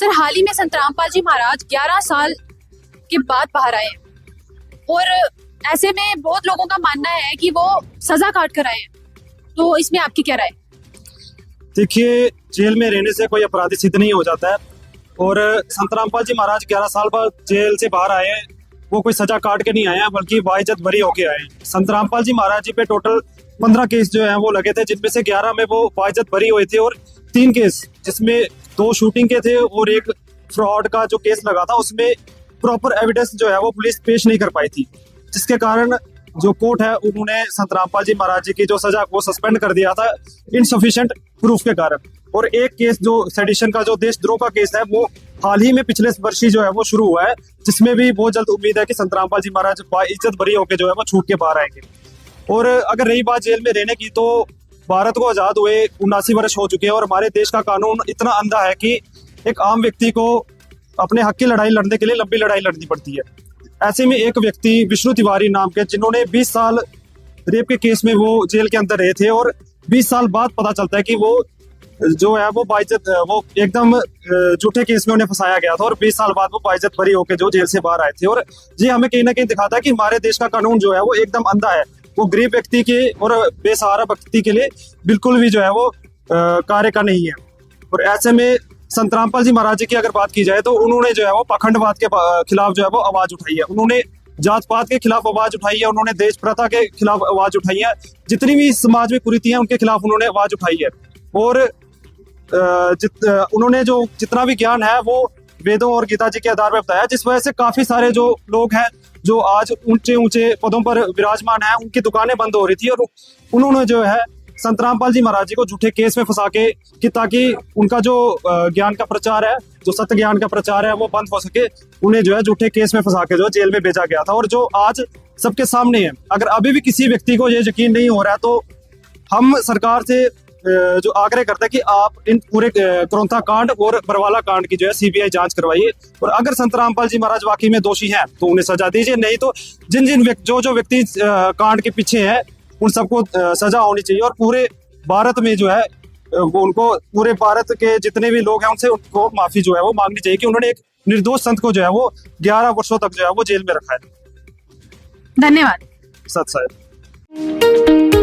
Sir, हाल ही में संतरामपाल जी महाराज 11 साल के बाद बाहर आए और ऐसे में बहुत लोगों का मानना है कि वो सजा काट कर आए हैं, तो इसमें आपकी क्या राय? देखिए, जेल में रहने से कोई अपराधी सिद्ध नहीं हो जाता है और संतरामपाल जी महाराज 11 साल बाद जेल से बाहर आए हैं। वो कोई सजा काट के नहीं आए हैं, बल्कि बाइज्जत बरी होके आए हैं। संतरामपाल जी महाराज जी पे टोटल 15 केस जो है वो लगे थे, जिनमें से 11 में वो बाइज्जत बरी हुए थे और 3 केस जिसमें 2 शूटिंग के थे और एक फ्रॉड का जो केस लगा था उसमें प्रॉपर एविडेंस जो है वो पुलिस पेश नहीं कर पाई थी, जिसके कारण जो कोर्ट है उन्होंने संतरामपाल जी महाराज जी की जो सजा को सस्पेंड कर दिया था इनसफिशिएंट प्रूफ के कारण। और एक केस जो सेडिशन का जो देशद्रोह का केस है वो हाल ही में पिछले वर्ष ही जो है वो शुरू हुआ है, जिसमें भी बहुत जल्द उम्मीद है कि संतरामपाल जी महाराज इज्जत बरी होकर जो है वो छूट के बाहर आएंगे। और अगर रही बात जेल में रहने की, तो भारत को आजाद हुए 79 वर्ष हो चुके हैं और हमारे देश का कानून इतना अंधा है कि एक आम व्यक्ति को अपने हक की लड़ाई लड़ने के लिए लंबी लड़ाई लड़नी पड़ती है। ऐसे में एक व्यक्ति विष्णु तिवारी नाम के, जिन्होंने 20 साल रेप के केस में वो जेल के अंदर रहे थे और 20 साल बाद पता चलता है कि वो जो है वो बाइज्जत, वो एकदम झूठे केस में उन्हें फंसाया गया था और 20 साल बाद वो बाइज्जत बरी होकर जो जेल से बाहर आए थे। और ये हमें कहीं ना कहीं दिखाता है कि हमारे देश का कानून जो है वो एकदम अंधा है। वो गरीब व्यक्ति के और बेसहारा व्यक्ति के लिए बिल्कुल भी जो है वो कार्य का नहीं है। और ऐसे में संतरामपाल जी महाराज जी की अगर बात की जाए तो उन्होंने जो है वो पाखंडवाद के खिलाफ जो है वो आवाज उठाई है। उन्होंने जात पात के खिलाफ आवाज उठाई है, उन्होंने देश प्रथा के खिलाफ आवाज उठाई है, जितनी भी समाज में कुरीतियां उनके खिलाफ उन्होंने आवाज उठाई है। और उन्होंने जो जितना भी ज्ञान है वो वेदों और गीता जी के आधार पर बताया, जिस वजह से काफी सारे जो लोग हैं जो आज ऊंचे ऊंचे पदों पर विराजमान हैं, उनकी दुकानें बंद हो रही थी और उन्होंने जो है संतरामपाल जी महाराज जी को झूठे केस में फंसा के कि ताकि उनका जो ज्ञान का प्रचार है, जो सत्य ज्ञान का प्रचार है वो बंद हो सके, उन्हें जो है झूठे केस में फंसा के जो जेल में भेजा गया था। और जो आज सबके सामने है, अगर अभी भी किसी व्यक्ति को ये यकीन नहीं हो रहा है तो हम सरकार से जो आग्रह करते हैं कि आप इन पूरे करौंथा कांड और बरवाला कांड की जो है सीबीआई जांच करवाइए और अगर संतरामपाल जी महाराज वाकई में दोषी हैं तो उन्हें सजा दीजिए, नहीं तो जिन जो व्यक्ति कांड के पीछे हैं उन सबको सजा होनी चाहिए। और पूरे भारत में जो है वो उनको, पूरे भारत के जितने भी लोग हैं उनसे उनको माफी जो है वो मांगनी चाहिए कि उन्होंने एक निर्दोष संत को जो है वो 11 वर्षों तक जो है वो जेल में रखा है। धन्यवाद। सत साहिब।